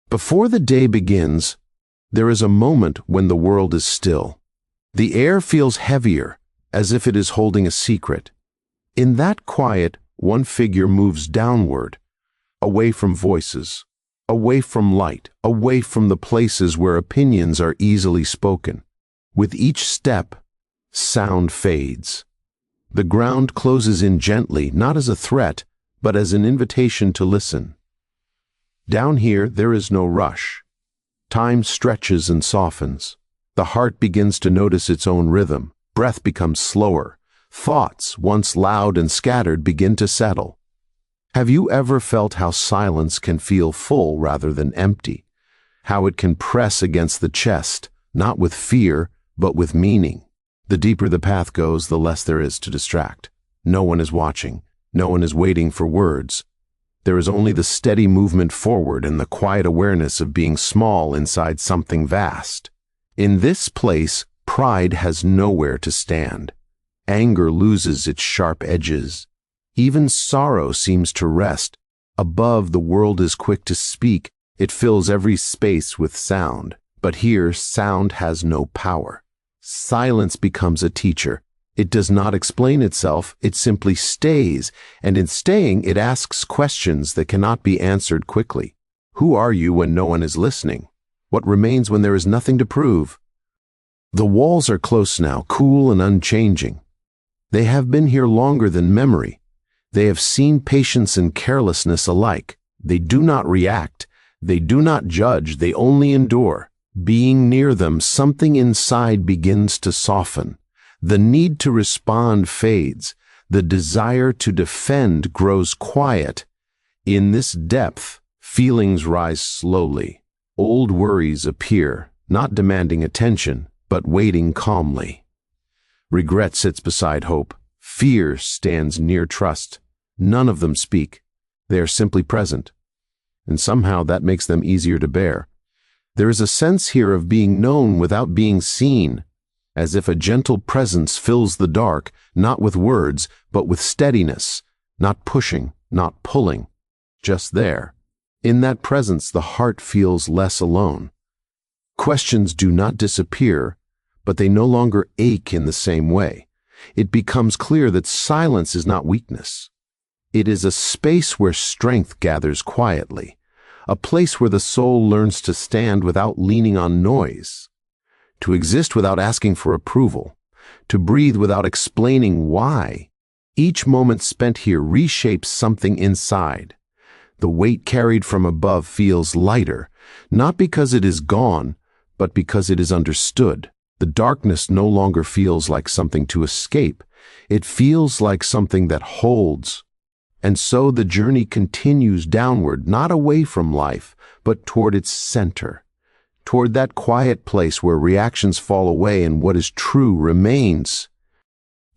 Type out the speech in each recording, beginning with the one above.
Before the day begins, there is a moment when the world is still. The air feels heavier, as if it is holding a secret. In that quiet, one figure moves downward, away from voices, away from light, away from the places where opinions are easily spoken. With each step, sound fades. The ground closes in gently, not as a threat, but as an invitation to listen. Down here, there is no rush. Time stretches and softens. The heart begins to notice its own rhythm. Breath becomes slower. Thoughts, once loud and scattered, begin to settle. Have you ever felt how silence can feel full rather than empty? How it can press against the chest, not with fear, but with meaning? The deeper the path goes, the less there is to distract. No one is watching. No one is waiting for words. There is only the steady movement forward and the quiet awareness of being small inside something vast. In this place, pride has nowhere to stand. Anger loses its sharp edges. Even sorrow seems to rest. Above, the world is quick to speak. It fills every space with sound. But here, sound has no power. Silence becomes a teacher. It does not explain itself, it simply stays, and in staying, it asks questions that cannot be answered quickly. Who are you when no one is listening? What remains when there is nothing to prove? The walls are close now, cool and unchanging. They have been here longer than memory. They have seen patience and carelessness alike. They do not react. They do not judge. They only endure. Being near them, something inside begins to soften. The need to respond fades. The desire to defend grows quiet. In this depth, feelings rise slowly. Old worries appear, not demanding attention, but waiting calmly. Regret sits beside hope. Fear stands near trust. None of them speak. They are simply present. And somehow that makes them easier to bear. There is a sense here of being known without being seen, as if a gentle presence fills the dark, not with words, but with steadiness, not pushing, not pulling, just there. In that presence, the heart feels less alone. Questions do not disappear, but they no longer ache in the same way. It becomes clear that silence is not weakness. It is a space where strength gathers quietly, a place where the soul learns to stand without leaning on noise, to exist without asking for approval, to breathe without explaining why. Each moment spent here reshapes something inside. The weight carried from above feels lighter, not because it is gone, but because it is understood. The darkness no longer feels like something to escape. It feels like something that holds. And so the journey continues downward, not away from life, but toward its center, toward that quiet place where reactions fall away and what is true remains.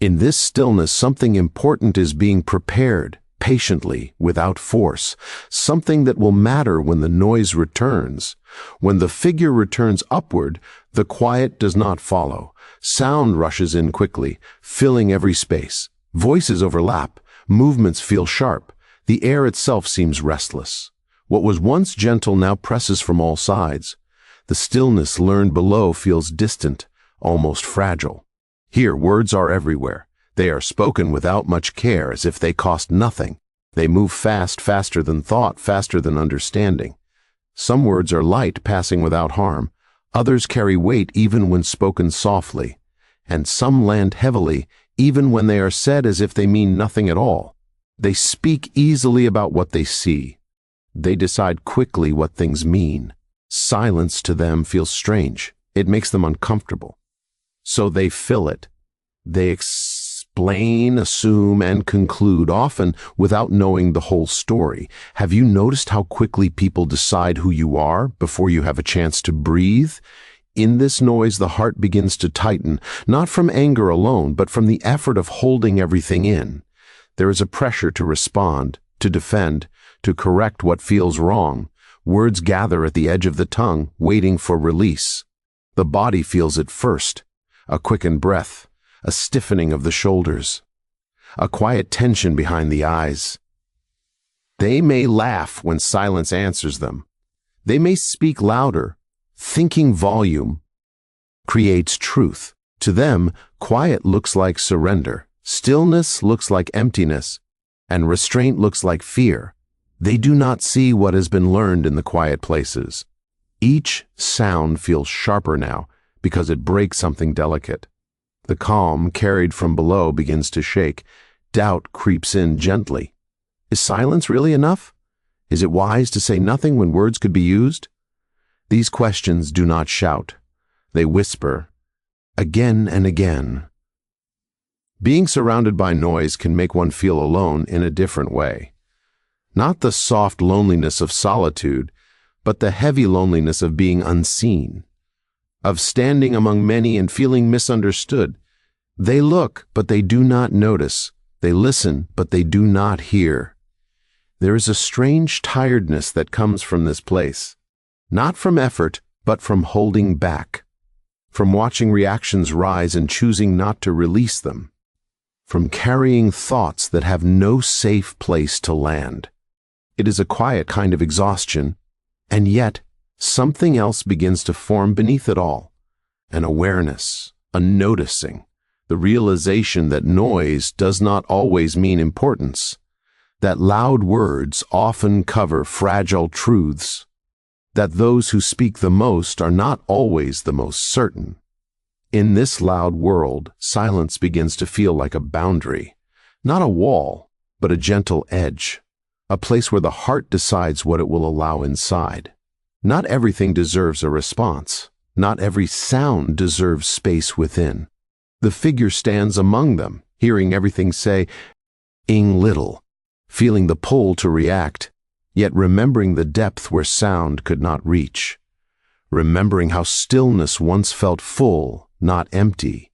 In this stillness, something important is being prepared, patiently, without force, something that will matter when the noise returns. When the figure returns upward, the quiet does not follow. Sound rushes in quickly, filling every space. Voices overlap. Movements feel sharp. The air itself seems restless. What was once gentle now presses from all sides. The stillness learned below feels distant, almost fragile. Here, words are everywhere. They are spoken without much care, as if they cost nothing. They move fast, faster than thought, faster than understanding. Some words are light, passing without harm. Others carry weight even when spoken softly. And some land heavily, even when they are said as if they mean nothing at all. They speak easily about what they see. They decide quickly what things mean. Silence to them feels strange. It makes them uncomfortable. So they fill it. They explain, assume, and conclude, often without knowing the whole story. Have you noticed how quickly people decide who you are before you have a chance to breathe? In this noise, the heart begins to tighten, not from anger alone, but from the effort of holding everything in. There is a pressure to respond, to defend, to correct what feels wrong. Words gather at the edge of the tongue, waiting for release. The body feels it first, a quickened breath, a stiffening of the shoulders, a quiet tension behind the eyes. They may laugh when silence answers them. They may speak louder. Thinking volume creates truth. To them, quiet looks like surrender, stillness looks like emptiness, and restraint looks like fear. They do not see what has been learned in the quiet places. Each sound feels sharper now because it breaks something delicate. The calm carried from below begins to shake. Doubt creeps in gently. Is silence really enough? Is it wise to say nothing when words could be used? These questions do not shout. They whisper, again and again. Being surrounded by noise can make one feel alone in a different way. Not the soft loneliness of solitude, but the heavy loneliness of being unseen, of standing among many and feeling misunderstood. They look, but they do not notice. They listen, but they do not hear. There is a strange tiredness that comes from this place, not from effort, but from holding back, from watching reactions rise and choosing not to release them, from carrying thoughts that have no safe place to land. It is a quiet kind of exhaustion, and yet something else begins to form beneath it all. An awareness, a noticing, the realization that noise does not always mean importance, that loud words often cover fragile truths, that those who speak the most are not always the most certain. In this loud world, silence begins to feel like a boundary, not a wall, but a gentle edge, a place where the heart decides what it will allow inside. Not everything deserves a response. Not every sound deserves space within. The figure stands among them, hearing everything saying little, feeling the pull to react, yet remembering the depth where sound could not reach, remembering how stillness once felt full, not empty.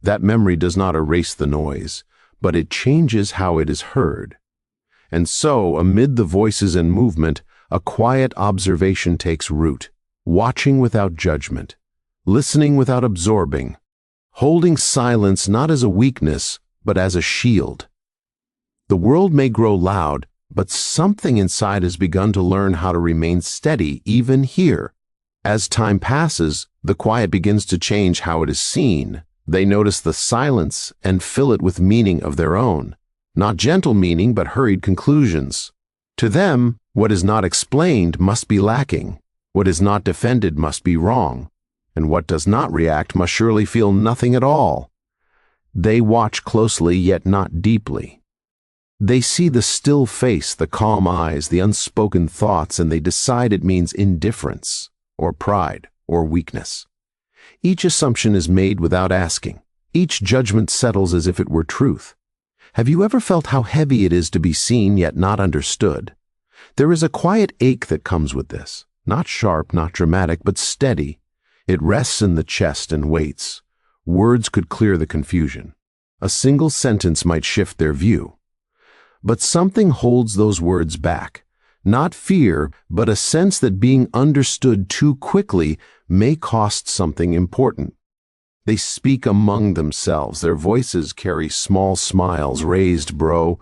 That memory does not erase the noise, but it changes how it is heard. And so, amid the voices and movement, a quiet observation takes root, watching without judgment, listening without absorbing, holding silence not as a weakness, but as a shield. The world may grow loud, but something inside has begun to learn how to remain steady even here. As time passes, the quiet begins to change how it is seen. They notice the silence and fill it with meaning of their own. Not gentle meaning, but hurried conclusions. To them, what is not explained must be lacking. What is not defended must be wrong. And what does not react must surely feel nothing at all. They watch closely, yet not deeply. They see the still face, the calm eyes, the unspoken thoughts, and they decide it means indifference, or pride, or weakness. Each assumption is made without asking. Each judgment settles as if it were truth. Have you ever felt how heavy it is to be seen yet not understood? There is a quiet ache that comes with this, not sharp, not dramatic, but steady. It rests in the chest and waits. Words could clear the confusion. A single sentence might shift their view. But something holds those words back. Not fear, but a sense that being understood too quickly may cost something important. They speak among themselves. Their voices carry small smiles, raised brow,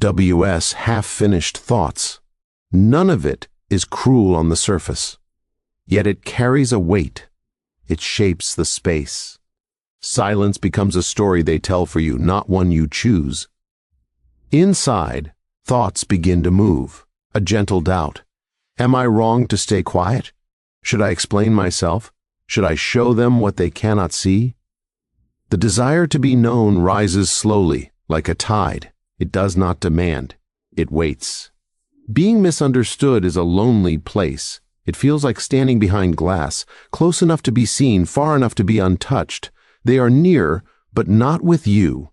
half-finished thoughts. None of it is cruel on the surface. Yet it carries a weight. It shapes the space. Silence becomes a story they tell for you, not one you choose. Inside, thoughts begin to move. A gentle doubt. Am I wrong to stay quiet? Should I explain myself? Should I show them what they cannot see? The desire to be known rises slowly, like a tide. It does not demand. It waits. Being misunderstood is a lonely place. It feels like standing behind glass, close enough to be seen, far enough to be untouched. They are near, but not with you.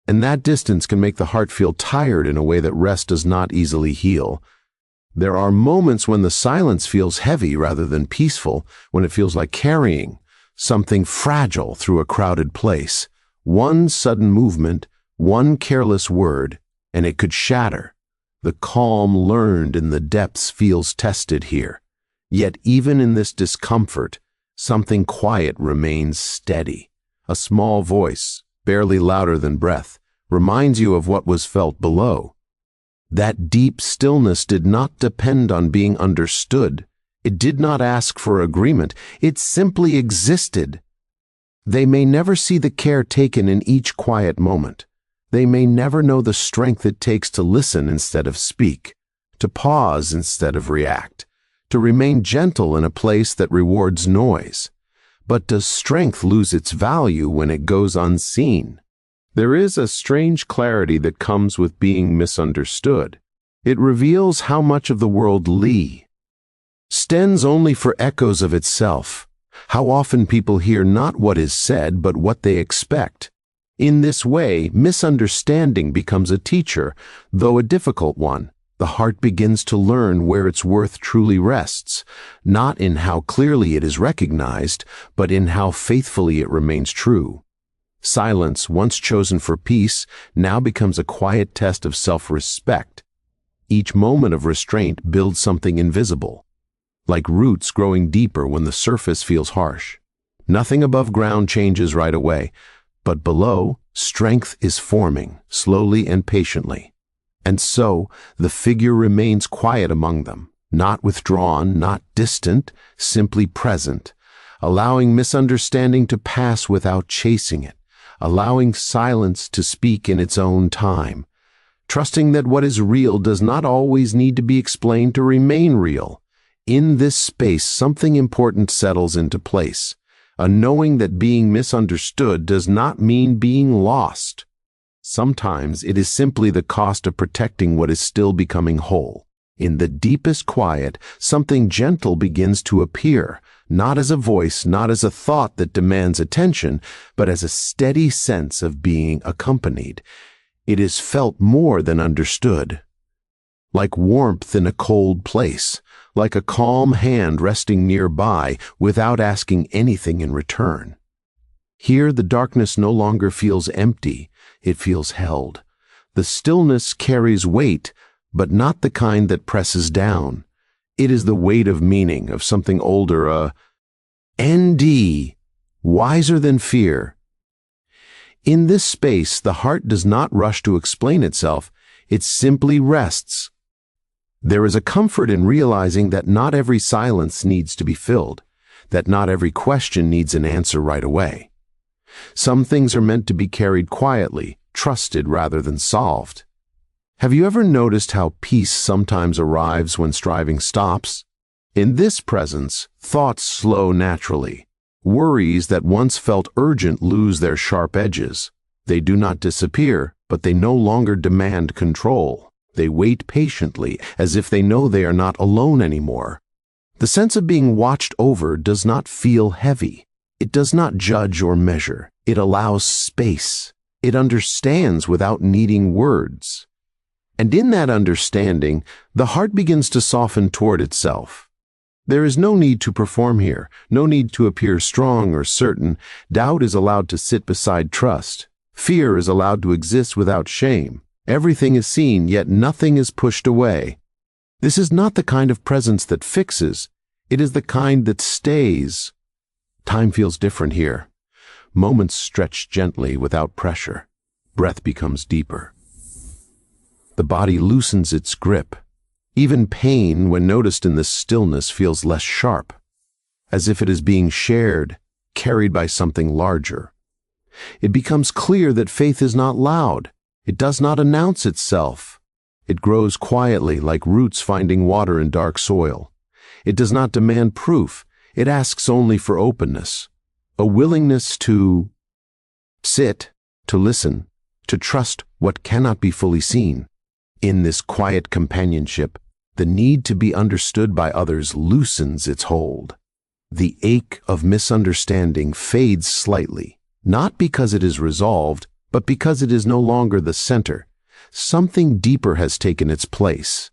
And that distance can make the heart feel tired in a way that rest does not easily heal. There are moments when the silence feels heavy rather than peaceful, when it feels like carrying something fragile through a crowded place. One sudden movement, one careless word, and it could shatter. The calm learned in the depths feels tested here. Yet even in this discomfort, something quiet remains steady. A small voice, barely louder than breath, reminds you of what was felt below. That deep stillness did not depend on being understood. It did not ask for agreement. It simply existed. They may never see the care taken in each quiet moment. They may never know the strength it takes to listen instead of speak, to pause instead of react, to remain gentle in a place that rewards noise. But does strength lose its value when it goes unseen? There is a strange clarity that comes with being misunderstood. It reveals how much of the world stands only for echoes of itself, how often people hear not what is said but what they expect. In this way, misunderstanding becomes a teacher, though a difficult one. The heart begins to learn where its worth truly rests, not in how clearly it is recognized, but in how faithfully it remains true. Silence, once chosen for peace, now becomes a quiet test of self-respect. Each moment of restraint builds something invisible, like roots growing deeper when the surface feels harsh. Nothing above ground changes right away, but below, strength is forming, slowly and patiently. And so, the figure remains quiet among them, not withdrawn, not distant, simply present, allowing misunderstanding to pass without chasing it, allowing silence to speak in its own time, trusting that what is real does not always need to be explained to remain real. In this space, something important settles into place, a knowing that being misunderstood does not mean being lost. Sometimes it is simply the cost of protecting what is still becoming whole. In the deepest quiet, something gentle begins to appear, not as a voice, not as a thought that demands attention, but as a steady sense of being accompanied. It is felt more than understood. Like warmth in a cold place, like a calm hand resting nearby without asking anything in return. Here the darkness no longer feels empty, it feels held. The stillness carries weight, but not the kind that presses down. It is the weight of meaning, of something older, ND, wiser than fear. In this space, the heart does not rush to explain itself, it simply rests. There is a comfort in realizing that not every silence needs to be filled, that not every question needs an answer right away. Some things are meant to be carried quietly, trusted rather than solved. Have you ever noticed how peace sometimes arrives when striving stops? In this presence, thoughts slow naturally. Worries that once felt urgent lose their sharp edges. They do not disappear, but they no longer demand control. They wait patiently, as if they know they are not alone anymore. The sense of being watched over does not feel heavy. It does not judge or measure. It allows space. It understands without needing words. And in that understanding, the heart begins to soften toward itself. There is no need to perform here, no need to appear strong or certain. Doubt is allowed to sit beside trust. Fear is allowed to exist without shame. Everything is seen, yet nothing is pushed away. This is not the kind of presence that fixes. It is the kind that stays. Time feels different here. Moments stretch gently without pressure. Breath becomes deeper. The body loosens its grip. Even pain, when noticed in this stillness, feels less sharp, as if it is being shared, carried by something larger. It becomes clear that faith is not loud. It does not announce itself. It grows quietly, like roots finding water in dark soil. It does not demand proof. It asks only for openness, a willingness to sit, to listen, to trust what cannot be fully seen. In this quiet companionship, the need to be understood by others loosens its hold. The ache of misunderstanding fades slightly, not because it is resolved, but because it is no longer the center. Something deeper has taken its place.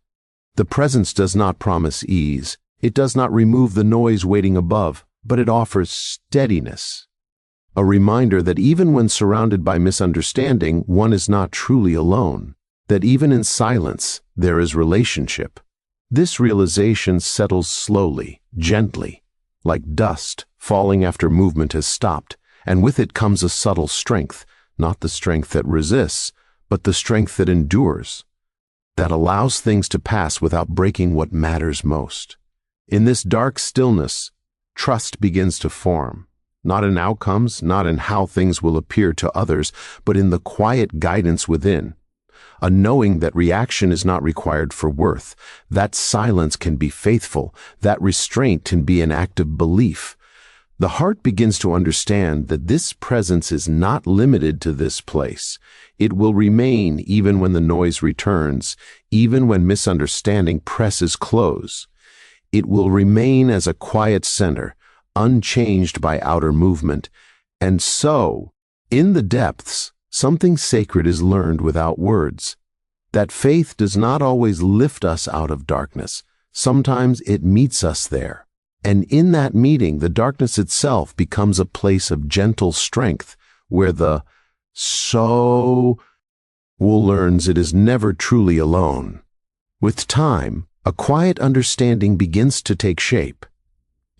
The presence does not promise ease. It does not remove the noise waiting above, but it offers steadiness. A reminder that even when surrounded by misunderstanding, one is not truly alone. That even in silence, there is relationship. This realization settles slowly, gently, like dust falling after movement has stopped, and with it comes a subtle strength, not the strength that resists, but the strength that endures, that allows things to pass without breaking what matters most. In this dark stillness, trust begins to form, not in outcomes, not in how things will appear to others, but in the quiet guidance within. A knowing that reaction is not required for worth, that silence can be faithful, that restraint can be an act of belief. The heart begins to understand that this presence is not limited to this place. It will remain even when the noise returns, even when misunderstanding presses close. It will remain as a quiet center, unchanged by outer movement. And so, in the depths, something sacred is learned without words. That faith does not always lift us out of darkness. Sometimes it meets us there. And in that meeting, the darkness itself becomes a place of gentle strength, where the soul learns it is never truly alone. With time, a quiet understanding begins to take shape.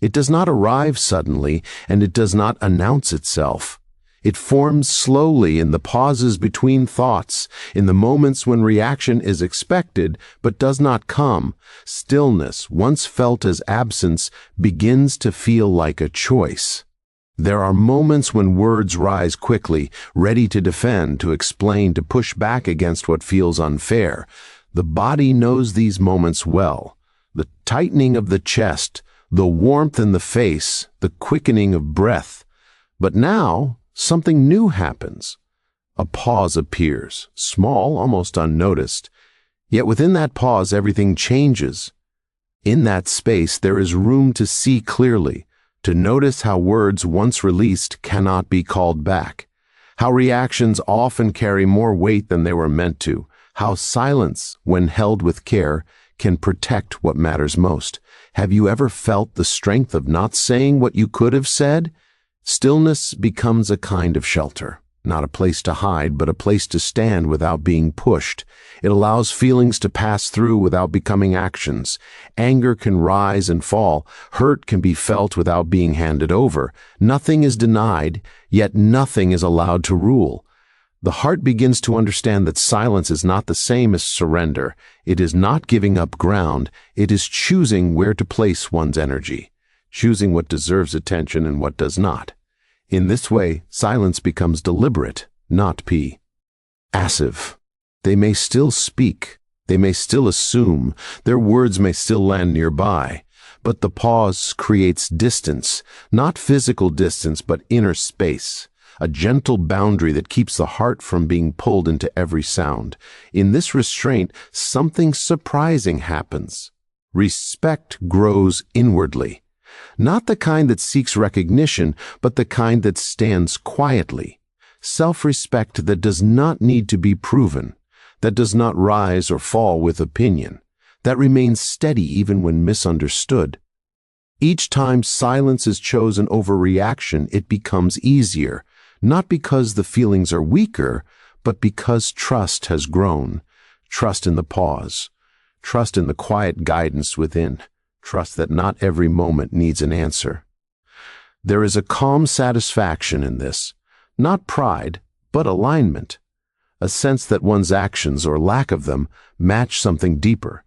It does not arrive suddenly, and it does not announce itself. It forms slowly in the pauses between thoughts, in the moments when reaction is expected but does not come. Stillness, once felt as absence, begins to feel like a choice. There are moments when words rise quickly, ready to defend, to explain, to push back against what feels unfair. The body knows these moments well. The tightening of the chest, the warmth in the face, the quickening of breath. But now, something new happens. A pause appears, small, almost unnoticed. Yet within that pause, everything changes. In that space, there is room to see clearly, to notice how words once released cannot be called back, how reactions often carry more weight than they were meant to, how silence, when held with care, can protect what matters most. Have you ever felt the strength of not saying what you could have said? Stillness becomes a kind of shelter, not a place to hide, but a place to stand without being pushed. It allows feelings to pass through without becoming actions. Anger can rise and fall. Hurt can be felt without being handed over. Nothing is denied, yet nothing is allowed to rule. The heart begins to understand that silence is not the same as surrender. It is not giving up ground. It is choosing where to place one's energy, choosing what deserves attention and what does not. In this way, silence becomes deliberate, not passive. They may still speak, they may still assume, their words may still land nearby, but the pause creates distance, not physical distance, but inner space, a gentle boundary that keeps the heart from being pulled into every sound. In this restraint, something surprising happens. Respect grows inwardly. Not the kind that seeks recognition, but the kind that stands quietly. Self-respect that does not need to be proven, that does not rise or fall with opinion, that remains steady even when misunderstood. Each time silence is chosen over reaction, it becomes easier, not because the feelings are weaker, but because trust has grown. Trust in the pause, trust in the quiet guidance within. Trust that not every moment needs an answer. There is a calm satisfaction in this, not pride, but alignment, a sense that one's actions or lack of them match something deeper.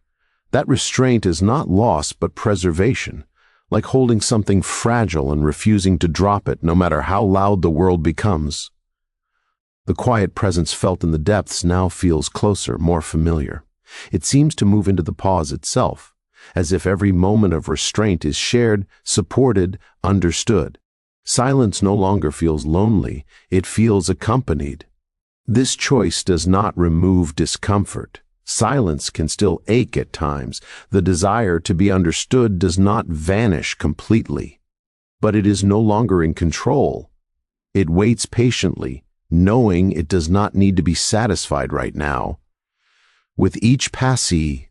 That restraint is not loss but preservation, like holding something fragile and refusing to drop it no matter how loud the world becomes. The quiet presence felt in the depths now feels closer, more familiar. It seems to move into the pause itself, as if every moment of restraint is shared, supported, understood. Silence no longer feels lonely, it feels accompanied. This choice does not remove discomfort. Silence can still ache at times. The desire to be understood does not vanish completely. But it is no longer in control. It waits patiently, knowing it does not need to be satisfied right now. With each passing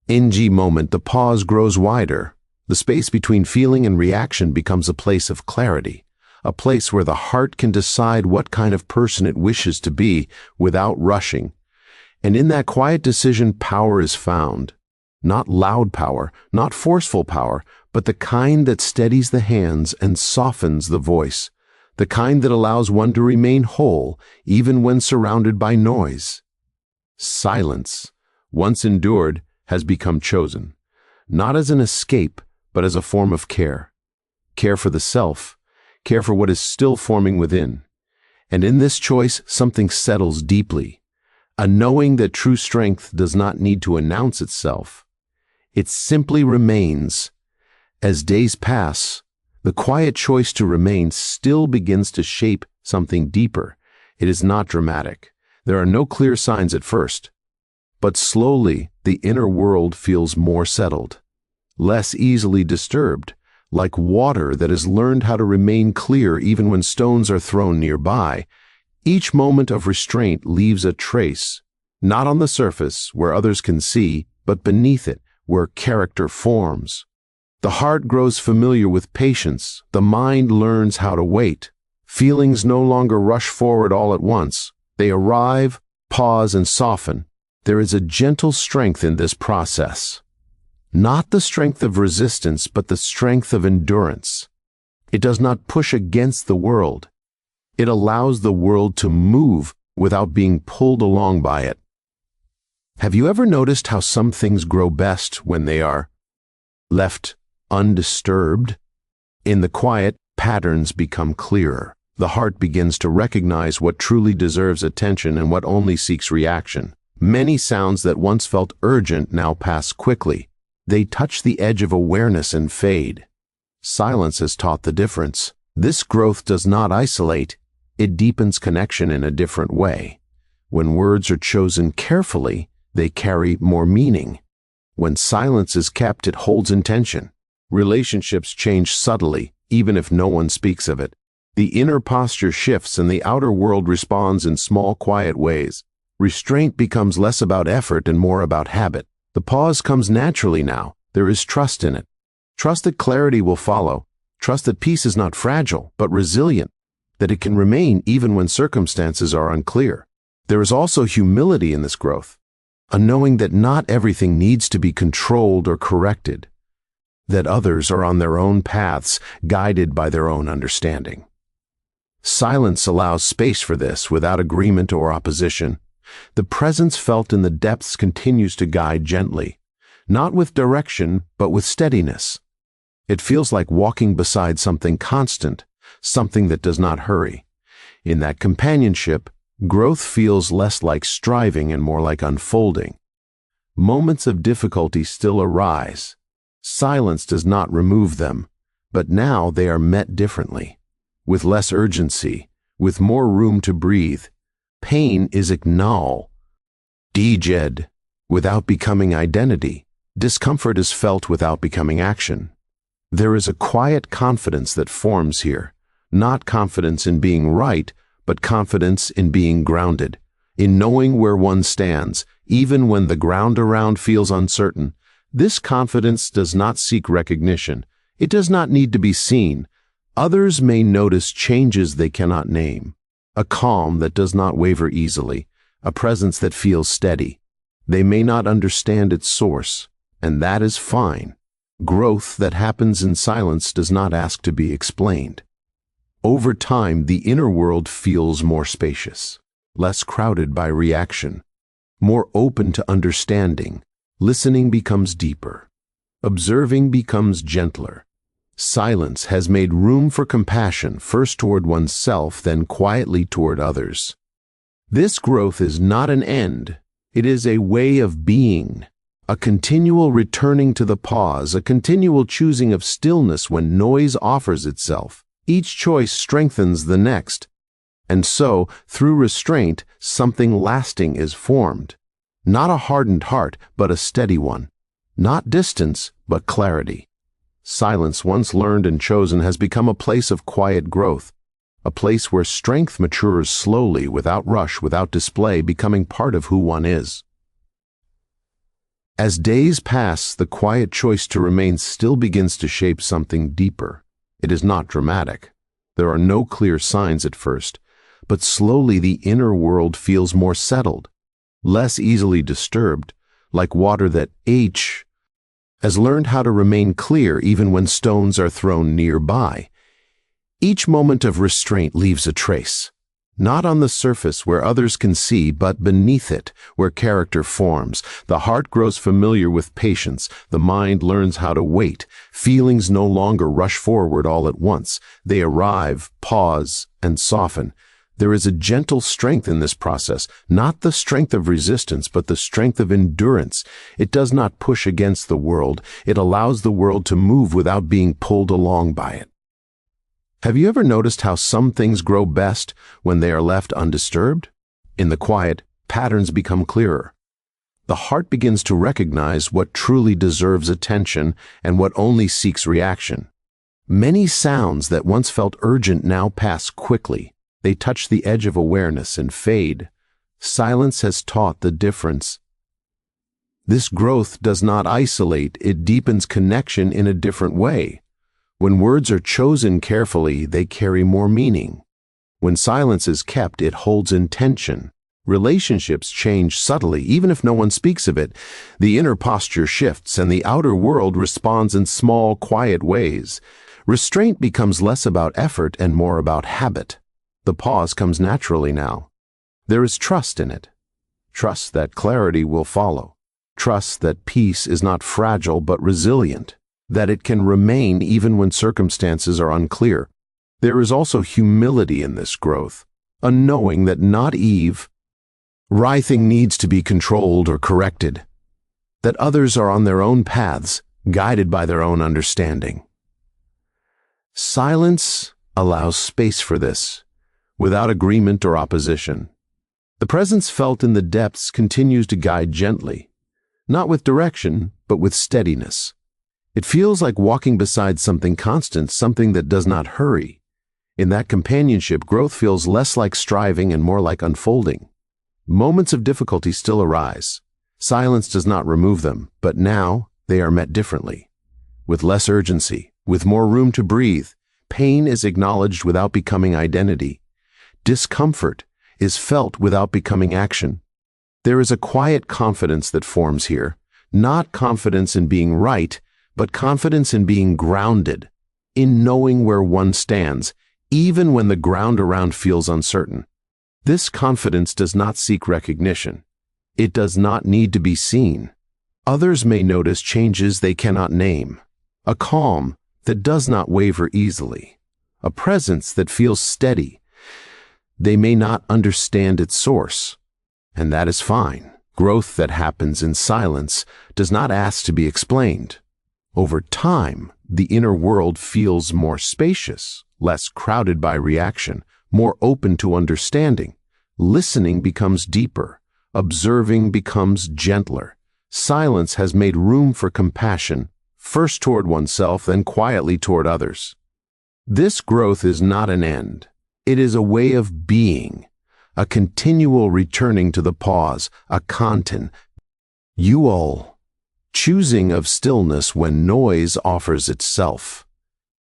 moment, the pause grows wider. The space between feeling and reaction becomes a place of clarity, a place where the heart can decide what kind of person it wishes to be without rushing. And in that quiet decision, power is found. Not loud power, not forceful power, but the kind that steadies the hands and softens the voice, the kind that allows one to remain whole even when surrounded by noise. Silence, once endured, has become chosen, not as an escape, but as a form of care. Care for the self, care for what is still forming within. And in this choice, something settles deeply, a knowing that true strength does not need to announce itself. It simply remains. As days pass, the quiet choice to remain still begins to shape something deeper. It is not dramatic. There are no clear signs at first. But slowly, the inner world feels more settled, less easily disturbed, like water that has learned how to remain clear even when stones are thrown nearby. Each moment of restraint leaves a trace, not on the surface, where others can see, but beneath it, where character forms. The heart grows familiar with patience. The mind learns how to wait. Feelings no longer rush forward all at once. They arrive, pause, and soften. There is a gentle strength in this process. Not the strength of resistance, but the strength of endurance. It does not push against the world. It allows the world to move without being pulled along by it. Have you ever noticed how some things grow best when they are left undisturbed? In the quiet, patterns become clearer. The heart begins to recognize what truly deserves attention and what only seeks reaction. Many sounds that once felt urgent now pass quickly. They touch the edge of awareness and fade. Silence has taught the difference. This growth does not isolate. It deepens connection in a different way. When words are chosen carefully, they carry more meaning. When silence is kept, it holds intention. Relationships change subtly, even if no one speaks of it. The inner posture shifts and the outer world responds in small, quiet ways. Restraint becomes less about effort and more about habit. The pause comes naturally now. There is trust in it. Trust that clarity will follow. Trust that peace is not fragile, but resilient, that it can remain even when circumstances are unclear. There is also humility in this growth, a knowing that not everything needs to be controlled or corrected, that others are on their own paths, guided by their own understanding. Silence allows space for this without agreement or opposition. The presence felt in the depths continues to guide gently, not with direction, but with steadiness. It feels like walking beside something constant, something that does not hurry. In that companionship, growth feels less like striving and more like unfolding. Moments of difficulty still arise. Silence does not remove them, but now they are met differently, with less urgency, with more room to breathe. Pain is acknowledged, without becoming identity. Discomfort is felt without becoming action. There is a quiet confidence that forms here, not confidence in being right, but confidence in being grounded, in knowing where one stands, even when the ground around feels uncertain. This confidence does not seek recognition. It does not need to be seen. Others may notice changes they cannot name. A calm that does not waver easily, a presence that feels steady. They may not understand its source, and that is fine. Growth that happens in silence does not ask to be explained. Over time, the inner world feels more spacious, less crowded by reaction, more open to understanding. Listening becomes deeper. Observing becomes gentler. Silence has made room for compassion, first toward oneself, then quietly toward others. This growth is not an end. It is a way of being, a continual returning to the pause, a continual choosing of stillness when noise offers itself. Each choice strengthens the next, and so, through restraint, something lasting is formed. Not a hardened heart, but a steady one. Not distance, but clarity. Silence, once learned and chosen, has become a place of quiet growth, a place where strength matures slowly, without rush, without display, becoming part of who one is. As days pass, the quiet choice to remain still begins to shape something deeper. It is not dramatic. There are no clear signs at first, but slowly the inner world feels more settled, less easily disturbed, like water that has learned how to remain clear even when stones are thrown nearby. Each moment of restraint leaves a trace, Not on the surface where others can see, but beneath it, where character forms. The heart grows familiar with patience. The mind learns how to wait. Feelings no longer rush forward all at once. They arrive, pause, and soften. There is a gentle strength in this process, not the strength of resistance, but the strength of endurance. It does not push against the world. It allows the world to move without being pulled along by it. Have you ever noticed how some things grow best when they are left undisturbed? In the quiet, patterns become clearer. The heart begins to recognize what truly deserves attention and what only seeks reaction. Many sounds that once felt urgent now pass quickly. They touch the edge of awareness and fade. Silence has taught the difference. This growth does not isolate, it deepens connection in a different way. When words are chosen carefully, they carry more meaning. When silence is kept, it holds intention. Relationships change subtly, even if no one speaks of it. The inner posture shifts, and the outer world responds in small, quiet ways. Restraint becomes less about effort and more about habit. The pause comes naturally now. There is trust in it. Trust that clarity will follow. Trust that peace is not fragile but resilient, that it can remain even when circumstances are unclear. There is also humility in this growth, a knowing that not everything needs to be controlled or corrected, that others are on their own paths, guided by their own understanding. Silence allows space for this, without agreement or opposition. The presence felt in the depths continues to guide gently, not with direction, but with steadiness. It feels like walking beside something constant, something that does not hurry. In that companionship, growth feels less like striving and more like unfolding. Moments of difficulty still arise. Silence does not remove them, but now they are met differently. With less urgency, with more room to breathe, pain is acknowledged without becoming identity. Discomfort is felt without becoming action. There is a quiet confidence that forms here, not confidence in being right, but confidence in being grounded, in knowing where one stands, even when the ground around feels uncertain. This confidence does not seek recognition. It does not need to be seen. Others may notice changes they cannot name, a calm that does not waver easily, a presence that feels steady. They may not understand its source, and that is fine. Growth that happens in silence does not ask to be explained. Over time, the inner world feels more spacious, less crowded by reaction, more open to understanding. Listening becomes deeper. Observing becomes gentler. Silence has made room for compassion, first toward oneself, then quietly toward others. This growth is not an end. It is a way of being, a continual returning to the pause, a content. Choosing of stillness when noise offers itself.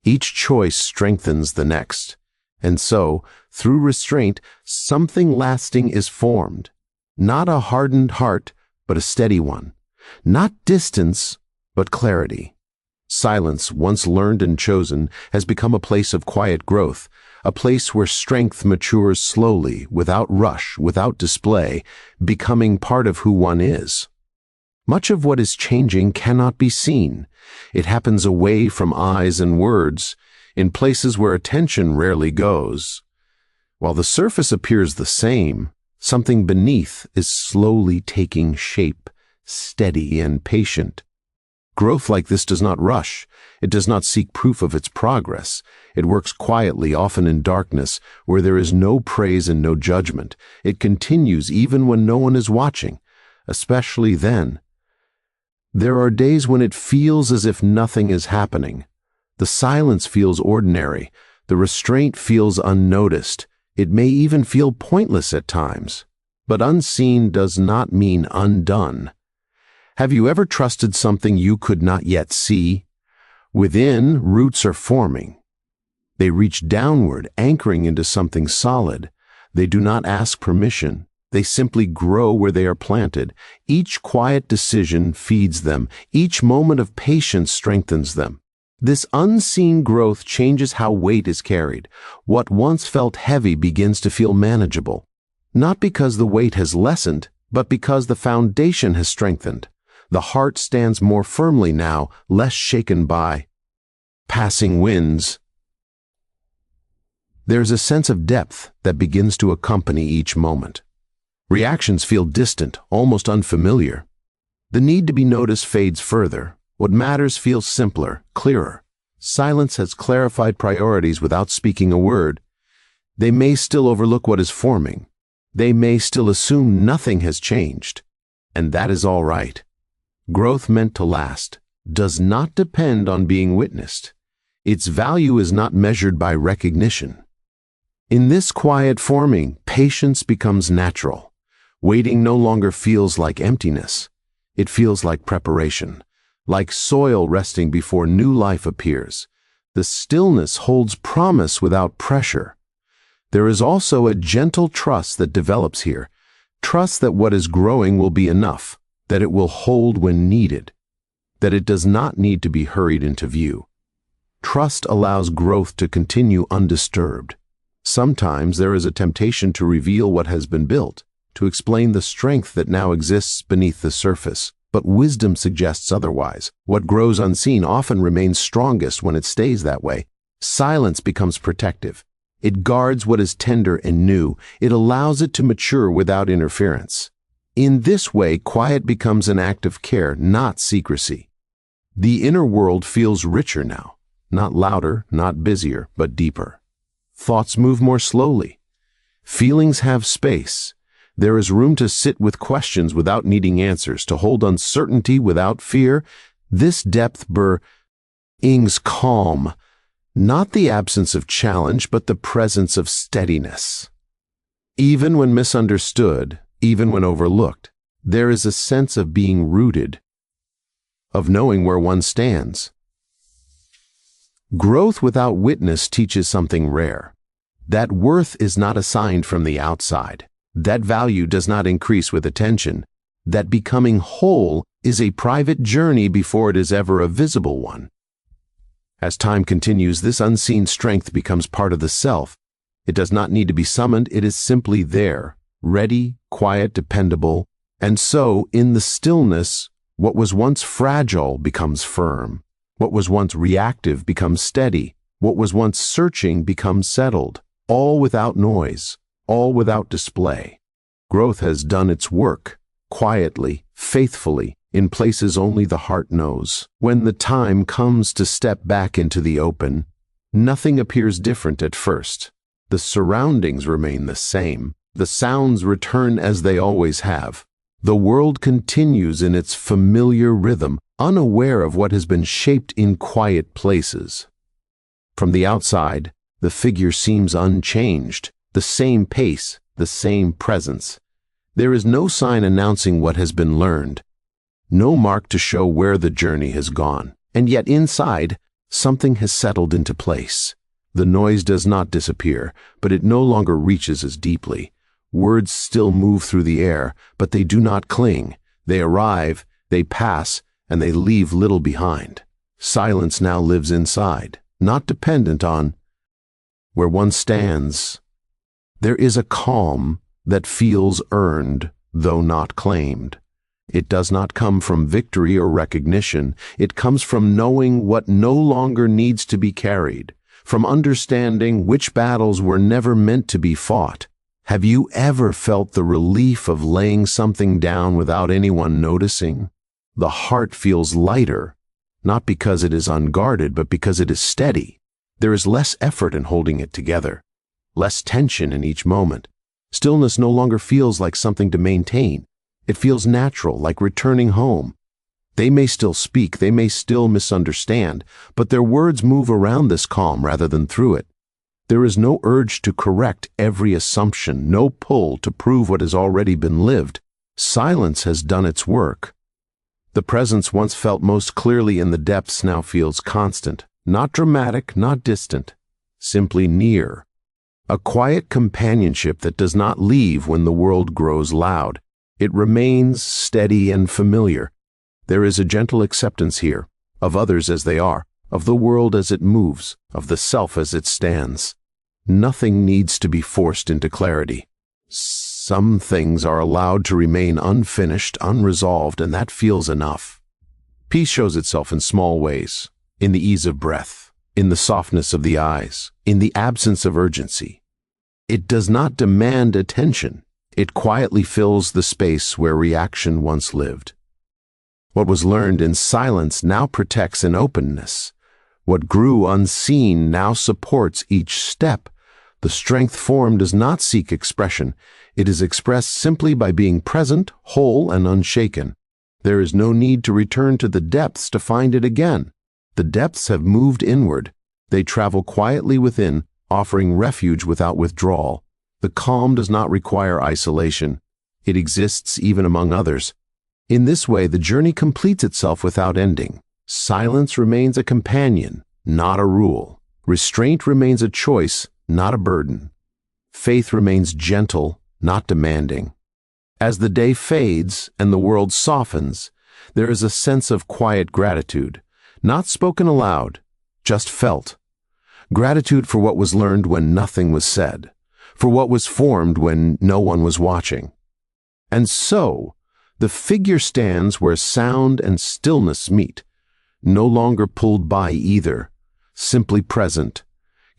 Each choice strengthens the next, and so, through restraint, something lasting is formed. Not a hardened heart, but a steady one. Not distance, but clarity. Silence, once learned and chosen, has become a place of quiet growth, a place where strength matures slowly, without rush, without display, becoming part of who one is. Much of what is changing cannot be seen. It happens away from eyes and words, in places where attention rarely goes. While the surface appears the same, something beneath is slowly taking shape, steady and patient. Growth like this does not rush. It does not seek proof of its progress. It works quietly, often in darkness, where there is no praise and no judgment. It continues even when no one is watching, especially then. There are days when it feels as if nothing is happening. The silence feels ordinary. The restraint feels unnoticed. It may even feel pointless at times. But unseen does not mean undone. Have you ever trusted something you could not yet see? Within, roots are forming. They reach downward, anchoring into something solid. They do not ask permission. They simply grow where they are planted. Each quiet decision feeds them. Each moment of patience strengthens them. This unseen growth changes how weight is carried. What once felt heavy begins to feel manageable. Not because the weight has lessened, but because the foundation has strengthened. The heart stands more firmly now, less shaken by passing winds. There's a sense of depth that begins to accompany each moment. Reactions feel distant, almost unfamiliar. The need to be noticed fades further. What matters feels simpler, clearer. Silence has clarified priorities without speaking a word. They may still overlook what is forming. They may still assume nothing has changed. And that is all right. Growth meant to last does not depend on being witnessed. Its value is not measured by recognition. In this quiet forming, patience becomes natural. Waiting no longer feels like emptiness. It feels like preparation. Like soil resting before new life appears. The stillness holds promise without pressure. There is also a gentle trust that develops here. Trust that what is growing will be enough, that it will hold when needed, that it does not need to be hurried into view. Trust allows growth to continue undisturbed. Sometimes there is a temptation to reveal what has been built, to explain the strength that now exists beneath the surface. But wisdom suggests otherwise. What grows unseen often remains strongest when it stays that way. Silence becomes protective. It guards what is tender and new. It allows it to mature without interference. In this way, quiet becomes an act of care, not secrecy. The inner world feels richer now. Not louder, not busier, but deeper. Thoughts move more slowly. Feelings have space. There is room to sit with questions without needing answers, to hold uncertainty without fear. This depth brings calm, not the absence of challenge, but the presence of steadiness. Even when misunderstood, even when overlooked, there is a sense of being rooted, of knowing where one stands. Growth without witness teaches something rare. That worth is not assigned from the outside. That value does not increase with attention. That becoming whole is a private journey before it is ever a visible one. As time continues, this unseen strength becomes part of the self. It does not need to be summoned, it is simply there, ready, quiet, dependable. And so, in the stillness, what was once fragile becomes firm. What was once reactive becomes steady. What was once searching becomes settled, all without noise. All without display. Growth has done its work, quietly, faithfully, in places only the heart knows. When the time comes to step back into the open, nothing appears different at first. The surroundings remain the same. The sounds return as they always have. The world continues in its familiar rhythm, unaware of what has been shaped in quiet places. From the outside, the figure seems unchanged. The same pace, the same presence. There is no sign announcing what has been learned, no mark to show where the journey has gone. And yet inside, something has settled into place. The noise does not disappear, but it no longer reaches as deeply. Words still move through the air, but they do not cling. They arrive, they pass, and they leave little behind. Silence now lives inside, not dependent on where one stands. There is a calm that feels earned, though not claimed. It does not come from victory or recognition. It comes from knowing what no longer needs to be carried, from understanding which battles were never meant to be fought. Have you ever felt the relief of laying something down without anyone noticing? The heart feels lighter, not because it is unguarded, but because it is steady. There is less effort in holding it together. Less tension in each moment. Stillness no longer feels like something to maintain. It feels natural, like returning home. They may still speak, they may still misunderstand, but their words move around this calm rather than through it. There is no urge to correct every assumption, no pull to prove what has already been lived. Silence has done its work. The presence once felt most clearly in the depths now feels constant, not dramatic, not distant, simply near. A quiet companionship that does not leave when the world grows loud. It remains steady and familiar. There is a gentle acceptance here, of others as they are, of the world as it moves, of the self as it stands. Nothing needs to be forced into clarity. Some things are allowed to remain unfinished, unresolved, and that feels enough. Peace shows itself in small ways, in the ease of breath, in the softness of the eyes, in the absence of urgency. It does not demand attention. It quietly fills the space where reaction once lived. What was learned in silence now protects in openness. What grew unseen now supports each step. The strength form does not seek expression. It is expressed simply by being present, whole, and unshaken. There is no need to return to the depths to find it again. The depths have moved inward. They travel quietly within, offering refuge without withdrawal. The calm does not require isolation. It exists even among others. In this way, the journey completes itself without ending. Silence remains a companion, not a rule. Restraint remains a choice, not a burden. Faith remains gentle, not demanding. As the day fades and the world softens, there is a sense of quiet gratitude, not spoken aloud, just felt. Gratitude for what was learned when nothing was said, for what was formed when no one was watching. And so, the figure stands where sound and stillness meet, no longer pulled by either, simply present,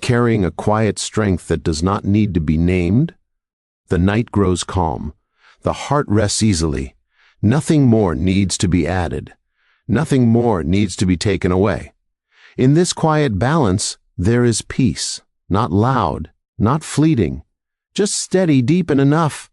carrying a quiet strength that does not need to be named. The night grows calm. The heart rests easily. Nothing more needs to be added. Nothing more needs to be taken away. In this quiet balance, there is peace, not loud, not fleeting, just steady, deep, and enough.